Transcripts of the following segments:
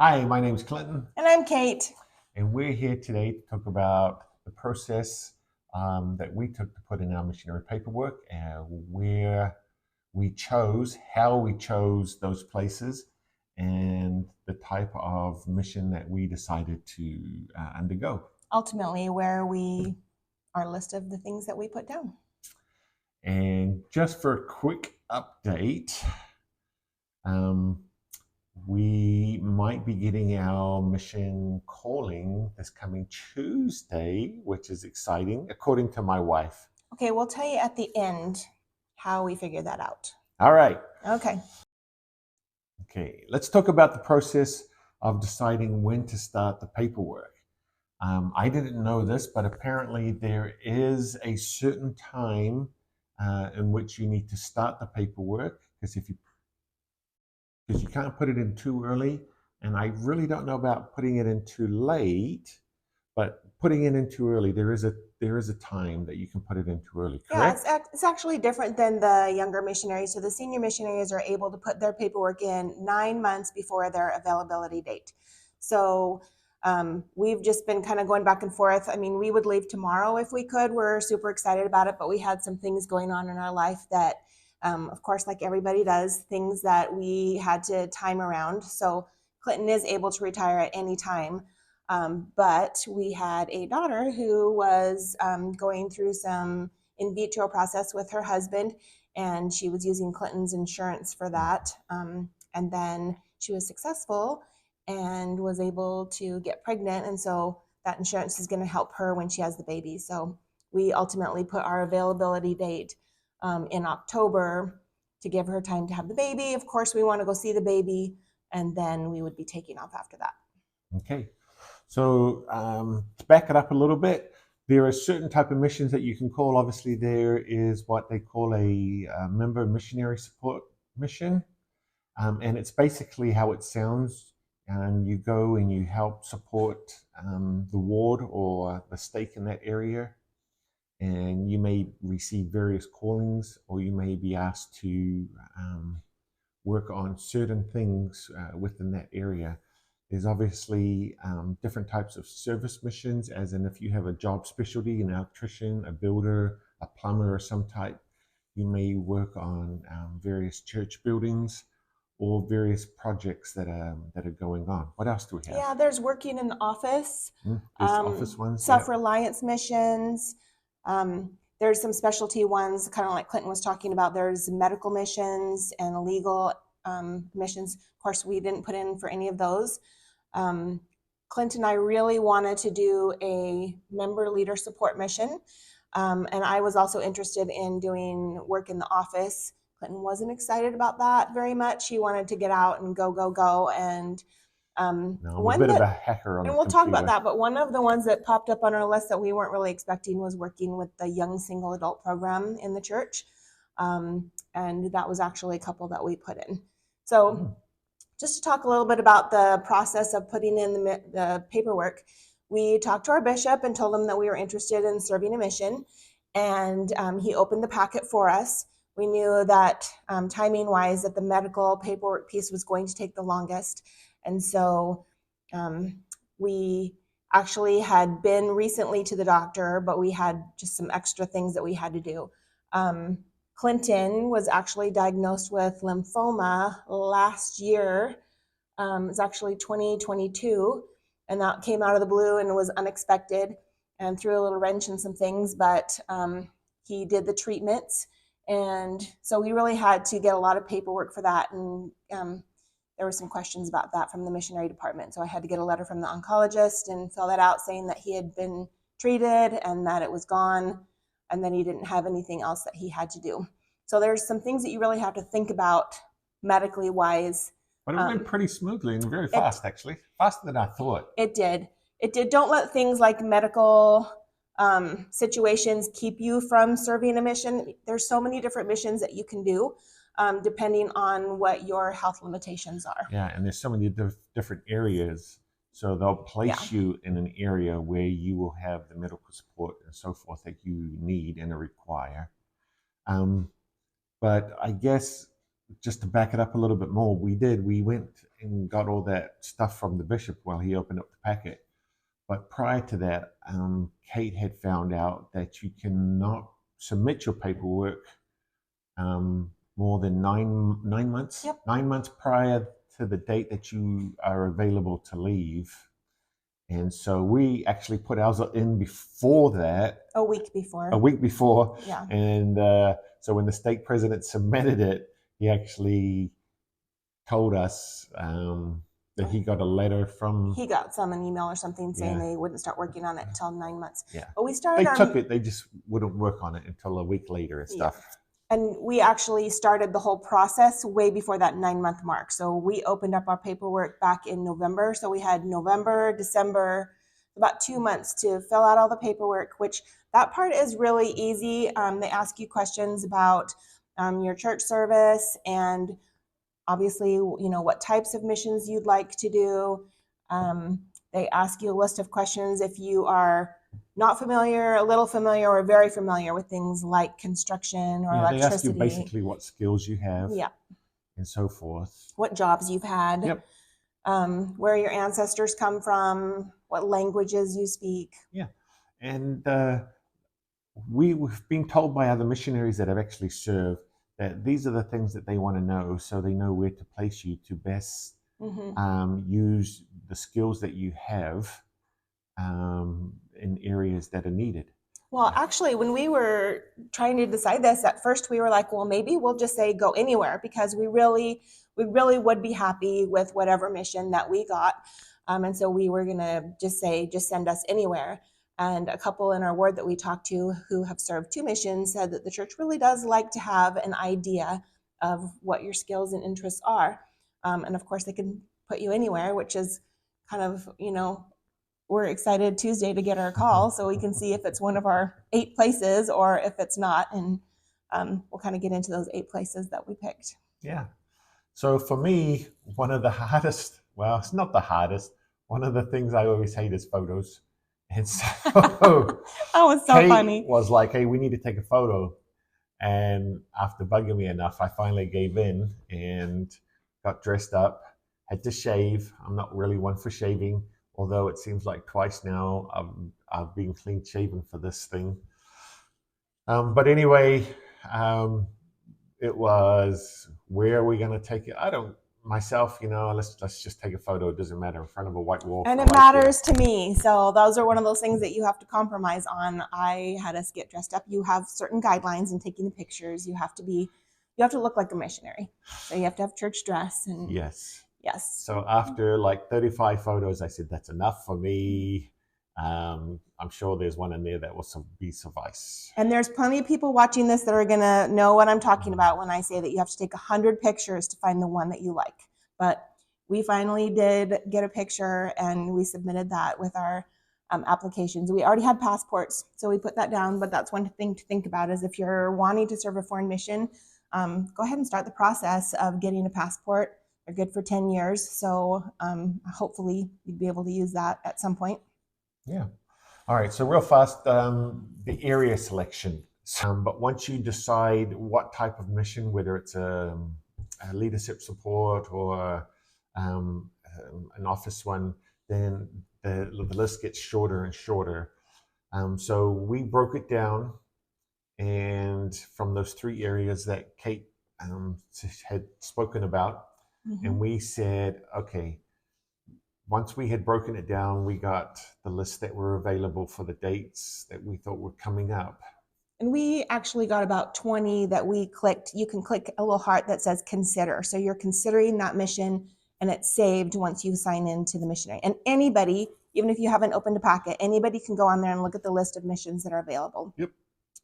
Hi, my name is Clinton, And I'm Kate. and we're here today to talk about the process that we took to put in our missionary paperwork and where we chose, how we chose those places, and the type of mission that we decided to undergo. Ultimately, where we our list of the things that we put down. And just for a quick update, um, we might be getting our mission calling this coming Tuesday, which is exciting, according to my wife. Okay, we'll tell you at the end how we figure that out. All right. Okay. Okay. Let's talk about the process of deciding when to start the paperwork. I didn't know this, but apparently there is a certain time in which you need to start the paperwork because you can't put it in too early. And I really don't know about putting it in too late, but putting it in too early, there is a time that you can put it in too early, Yeah, correct? it's actually different than the younger missionaries. So the senior missionaries are able to put their paperwork in 9 months before their availability date. So we've just been kind of going back and forth. I mean, we would leave tomorrow if we could. We're super excited about it, but we had some things going on in our life that, of course, like everybody does, things that we had to time around. So Clinton is able to retire at any time. But we had a daughter who was going through some in vitro process with her husband, and she was using Clinton's insurance for that. And then she was successful and was able to get pregnant. And so that insurance is going to help her when she has the baby. So we ultimately put our availability date in October to give her time to have the baby. Of course, we want to go see the baby, and then we would be taking off after that. Okay. So to back it up a little bit, there are certain type of missions that you can call. Obviously, there is what they call a member missionary support mission, and it's basically how it sounds. And you go and you help support the ward or the stake in that area, and you may receive various callings, or you may be asked to work on certain things within that area. There's obviously different types of service missions, as in if you have a job specialty, an electrician, a builder, a plumber, or some type, you may work on various church buildings or various projects that are going on. What else do we have? Yeah, there's working in the office, There's office ones, yeah. self-reliance missions. There's some specialty ones, kind of like Clinton was talking about. There's medical missions and legal missions. Of course, we didn't put in for any of those. Um, Clint and I really wanted to do a member leader support mission. And I was also interested in doing work in the office. Clinton wasn't excited about that very much. He wanted to get out and go, go, go. And No, I'm a one bit of a that, hacker on and the we'll talk about computer. that, but one of the ones that popped up on our list that we weren't really expecting was working with the young single adult program in the church. And that was actually a couple that we put in. So, just to talk a little bit about the process of putting in the paperwork, we talked to our bishop and told him that we were interested in serving a mission, and he opened the packet for us. We knew that timing wise that the medical paperwork piece was going to take the longest, and so we actually had been recently to the doctor, but we had just some extra things that we had to do. um, Clinton was actually diagnosed with lymphoma last year. It's actually 2022, and that came out of the blue and was unexpected and threw a little wrench in some things, but he did the treatments. And so we really had to get a lot of paperwork for that. And there were some questions about that from the missionary department. So I had to get a letter from the oncologist and fill that out saying that he had been treated and that it was gone and that he didn't have anything else that he had to do. So there's some things that you really have to think about medically wise. But it went pretty smoothly and very It fast, actually. Faster than I thought. it did. It did. Don't let things like medical situations keep you from serving a mission. There's so many different missions that you can do, depending on what your health limitations are. Yeah, and there's so many different areas. So they'll Yeah. place you in an area where you will have the medical support and so forth that you need and require. Um, but I guess just to back it up a little bit more, we went and got all that stuff from the bishop while he opened up the packet. But prior to that, Kate had found out that you cannot submit your paperwork more than nine months. Yep. 9 months prior to the date that you are available to leave. And so we actually put ours in before that. A week before. A week before. Yeah. And so when the stake president submitted it, he actually told us that he got a letter from... He got an email or something saying they wouldn't start working on it until 9 months. Yeah. But we started... They took it. They just wouldn't work on it until a week later and stuff. Yeah. And we actually started the whole process way before that 9-month mark. So we opened up our paperwork back in November. So we had November, December, about 2 months to fill out all the paperwork, which that part is really easy. They ask you questions about your church service and obviously, what types of missions you'd like to do. They ask you a list of questions if you are not familiar, a little familiar, or very familiar with things like construction or electricity. They ask you basically what skills you have, and so forth. What jobs you've had, where your ancestors come from, what languages you speak. Yeah, and we've been told by other missionaries that have actually served that these are the things that they want to know, so they know where to place you to best use the skills that you have in areas that are needed. Well, actually, when we were trying to decide this, at first we were like, well, maybe we'll just say go anywhere, because we really would be happy with whatever mission that we got. And so we were going to just say, just send us anywhere. And a couple in our ward that we talked to who have served 2 missions said that the church really does like to have an idea of what your skills and interests are. And of course, they can put you anywhere, which is kind of, we're excited Tuesday to get our call so we can see if it's one of our 8 places or if it's not. And we'll kind of get into those 8 places that we picked. Yeah. So for me, one of the hardest, well, it's not the hardest, one of the things I always hate is photos. And so that was so Kate funny. Was like, hey, we need to take a photo. And after bugging me enough, I finally gave in and got dressed up, had to shave. I'm not really one for shaving, although it seems like twice now I've been clean shaven for this thing. But anyway, it was, where are we going to take it? I don't, myself, let's just take a photo. It doesn't matter, in front of a white wall. And it matters to me. So those are one of those things that you have to compromise on. I had us get dressed up. You have certain guidelines in taking the pictures. You have to look like a missionary. So you have to have church dress. And Yes. So after like 35 photos, I said, that's enough for me. I'm sure there's one in there that will be suffice. And there's plenty of people watching this that are going to know what I'm talking about when I say that you have to take 100 pictures to find the one that you like. But we finally did get a picture and we submitted that with our applications. We already had passports, so we put that down. But that's one thing to think about is if you're wanting to serve a foreign mission, go ahead and start the process of getting a passport. They're good for 10 years. So hopefully you'd be able to use that at some point. Yeah. All right. So real fast, the area selection. But once you decide what type of mission, whether it's a leadership support or an office one, then the list gets shorter and shorter. So we broke it down, and from those 3 areas that Kate had spoken about, and we said, okay, once we had broken it down, we got the list that were available for the dates that we thought were coming up. And we actually got about 20 that we clicked. You can click a little heart that says consider. So you're considering that mission and it's saved once you sign into the missionary. And anybody, even if you haven't opened a packet, anybody can go on there and look at the list of missions that are available. Yep.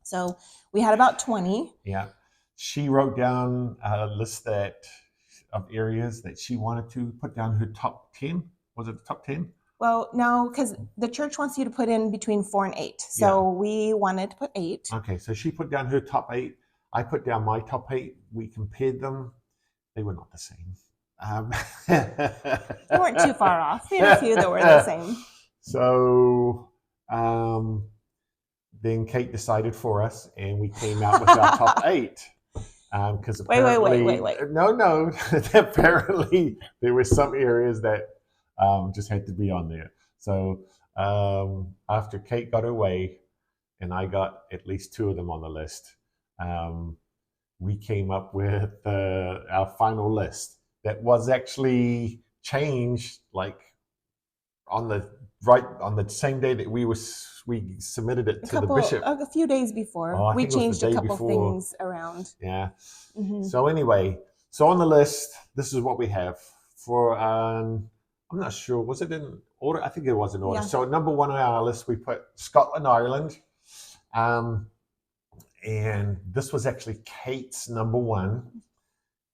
So we had about 20. Yeah. She wrote down a list of areas that she wanted to put down her top 10. Was it the top 10? Well, no, because the church wants you to put in between 4 and 8. So we wanted to put 8. Okay, so she put down her top 8. I put down my top 8. We compared them. They were not the same. They weren't too far off. We had a few that were the same. So then Kate decided for us, and we came out with our top 8. because Wait. no, apparently there were some areas that just had to be on there. So after Kate got her way, and I got at least 2 of them on the list, we came up with our final list that was actually changed like on the same day that we submitted it to the bishop. A few days before, I we think it was changed the a day couple before. things around. Yeah. Mhm. So anyway, so on the list, this is what we have for. I'm not sure. Was it in order? I think it was in order. Yeah. So number 1 on our list, we put Scotland, Ireland, and this was actually Kate's number 1,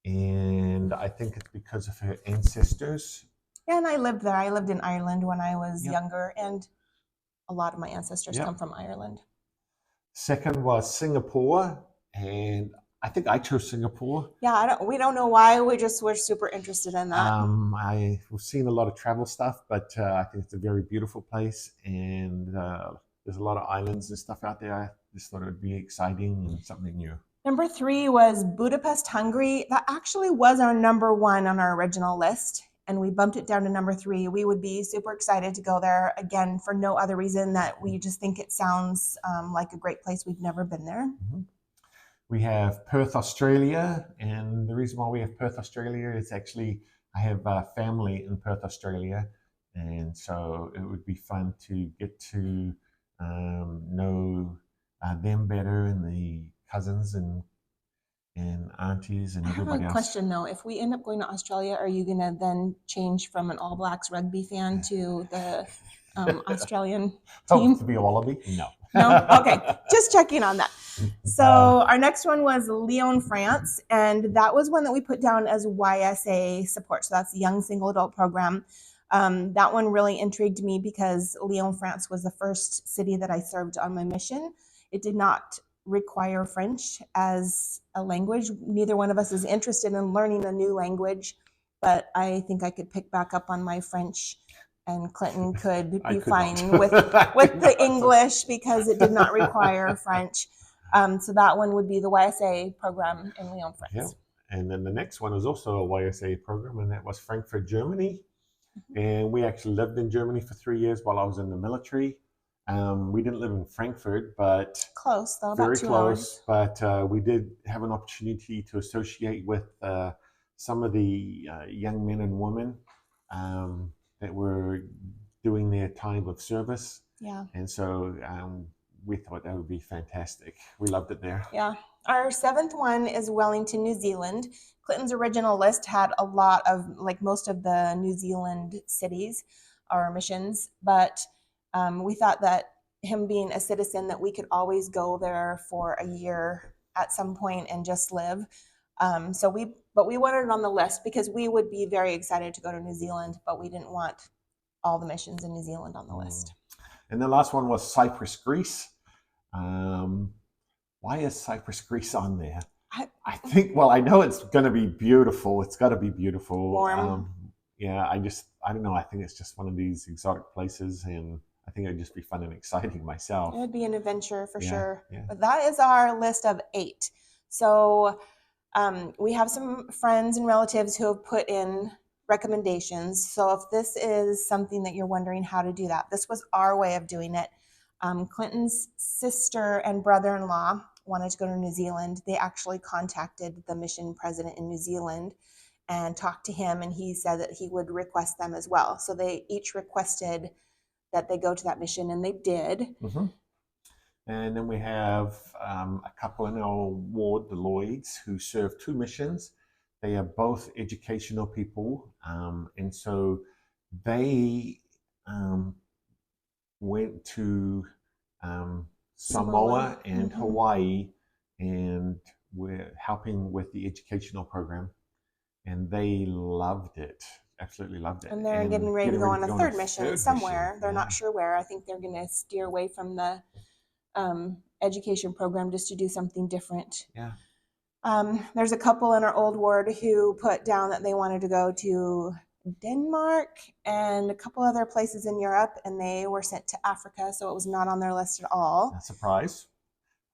and I think it's because of her ancestors. Yeah, and I lived there. I lived in Ireland when I was Yep. younger, and a lot of my ancestors Yep. come from Ireland. Second was Singapore, and I think I chose Singapore. Yeah, we don't know why. We're super interested in that. I've seen a lot of travel stuff, but I think it's a very beautiful place, and there's a lot of islands and stuff out there. I just thought it would be exciting and something new. Number 3 was Budapest, Hungary. That actually was our number 1 on our original list, and we bumped it down to number 3. We would be super excited to go there again for no other reason that we just think it sounds like a great place. We've never been there. Mm-hmm. We have Perth, Australia, and the reason why we have Perth, Australia is actually I have family in Perth, Australia, and so it would be fun to get to know them better, and the cousins and aunties and everybody else. I have a question though. If we end up going to Australia, are you going to then change from an All Blacks rugby fan to the Australian team? To be a Wallaby? No. No? Okay. Just checking on that. So our next one was Lyon, France, and that was one that we put down as YSA support. So that's the Young Single Adult Program. That one really intrigued me because Lyon, France was the first city that I served on my mission. It did not require French as a language. Neither one of us is interested in learning a new language, but I think I could pick back up on my French, and Clinton could be fine with the English because it did not require French. So that one would be the YSA program in Lyon, France. Yeah. And then the next one is also a YSA program, and that was Frankfurt, Germany. Mm-hmm. And we actually lived in Germany for 3 years while I was in the military. We didn't live in Frankfurt, but close though, very about 2 close. hours. But we did have an opportunity to associate with some of the young men and women that were doing their time of service. Yeah. And so we thought that would be fantastic. We loved it there. Yeah. Our 7th one is Wellington, New Zealand. Clinton's original list had a lot of, like most of the New Zealand cities or missions, but we thought that him being a citizen that we could always go there for a year at some point and just live. But we wanted it on the list because we would be very excited to go to New Zealand, but we didn't want all the missions in New Zealand on the list. And the last one was Cyprus, Greece. Why is Cyprus, Greece on there? I think, well, I know it's going to be beautiful. It's got to be beautiful. Warm. Yeah, I don't know. I think it's just one of these exotic places, and I think it'd just be fun and exciting myself. It would be an adventure for sure. Yeah. But that is our list of 8. So we have some friends and relatives who have put in recommendations. So if this is something that you're wondering how to do that, this was our way of doing it. Clinton's sister and brother-in-law wanted to go to New Zealand. They actually contacted the mission president in New Zealand and talked to him, and he said that he would request them as well. So they each requested that they go to that mission, and they did. Mm-hmm. And then we have a couple in our ward, the Lloyds, who serve 2 missions. They are both educational people, and so they went to Samoa and mm-hmm. Hawaii, and we're helping with the educational program, and they loved it. Absolutely loved it. And they're getting ready to go on a 3rd mission somewhere. They're not sure where. I think they're going to steer away from the education program just to do something different. Yeah. There's a couple in our old ward who put down that they wanted to go to Denmark and a couple other places in Europe, and they were sent to Africa, so it was not on their list at all. A surprise.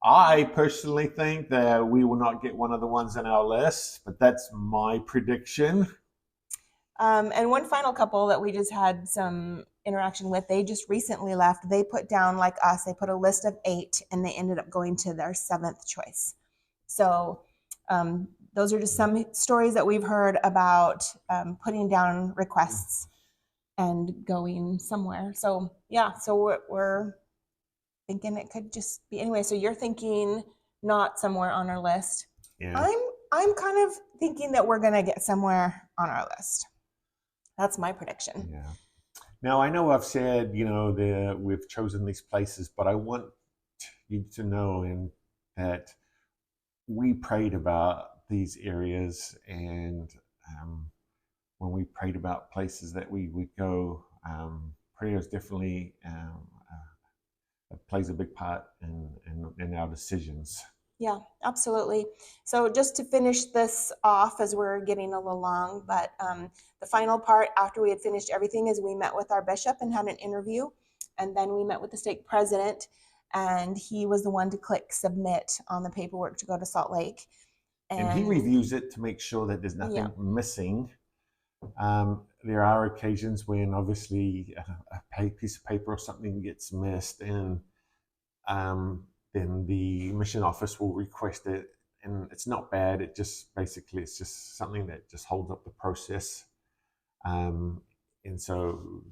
I personally think that we will not get one of the ones on our list, but that's my prediction. And one final couple that we just had some interaction with, they just recently left. They put down, like us, they put a list of 8 and they ended up going to their 7th choice. So those are just some stories that we've heard about putting down requests and going somewhere. So yeah, so we're thinking it could just be anyway. So you're thinking not somewhere on our list. Yeah. I'm kind of thinking that we're gonna get somewhere on our list. That's my prediction. Yeah. Now I know I've said, we've chosen these places, but I want you to know that we prayed about these areas, and when we prayed about places that we would go, prayers definitely plays a big part in our decisions. Yeah, absolutely. So just to finish this off, as we're getting a little long, but the final part after we had finished everything is we met with our bishop and had an interview, and then we met with the stake president, and he was the one to click submit on the paperwork to go to Salt Lake. And he reviews it to make sure that there's nothing missing. There are occasions when obviously a piece of paper or something gets missed, and then the mission office will request it, and it's not bad. It's just something that just holds up the process, and so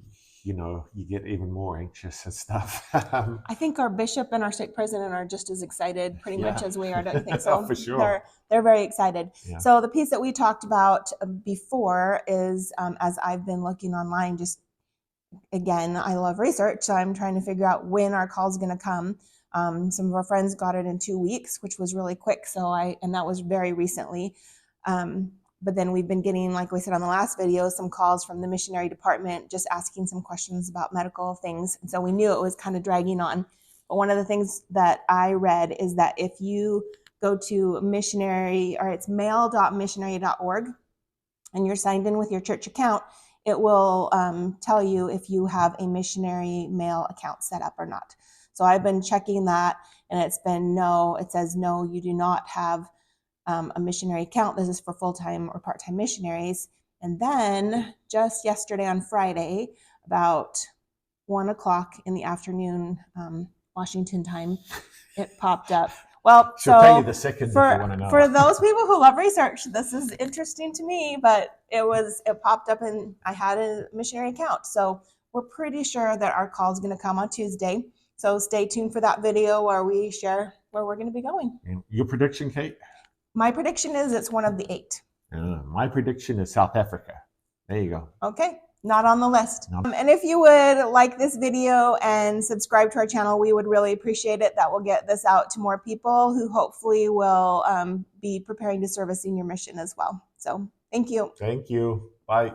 you get even more anxious and stuff. I think our bishop and our stake president are just as excited pretty much as we are, don't you think so? For sure. They're very excited. Yeah. So the piece that we talked about before is, as I've been looking online, just again, I love research, so I'm trying to figure out when our call is going to come. Some of our friends got it in 2 weeks, which was really quick. And that was very recently. But then we've been getting, like we said on the last video, some calls from the missionary department just asking some questions about medical things. And so we knew it was kind of dragging on. But one of the things that I read is that if you go to it's mail.missionary.org, and you're signed in with your church account, it will tell you if you have a missionary mail account set up or not. So I've been checking that, and it's been no. It says no, you do not have a missionary account. This is for full-time or part-time missionaries. And then just yesterday on Friday, about 1:00 in the afternoon, Washington time, it popped up. Well, she'll tell you the second if you want to know. For those people who love research, this is interesting to me, but it popped up and I had a missionary account. So we're pretty sure that our call is going to come on Tuesday. So stay tuned for that video where we share where we're going to be going. And your prediction, Kate? My prediction is it's one of the 8. My prediction is South Africa. There you go. Okay. Not on the list. No. And if you would like this video and subscribe to our channel, we would really appreciate it. That will get this out to more people who hopefully will be preparing to serve a senior mission as well. So thank you. Thank you. Bye.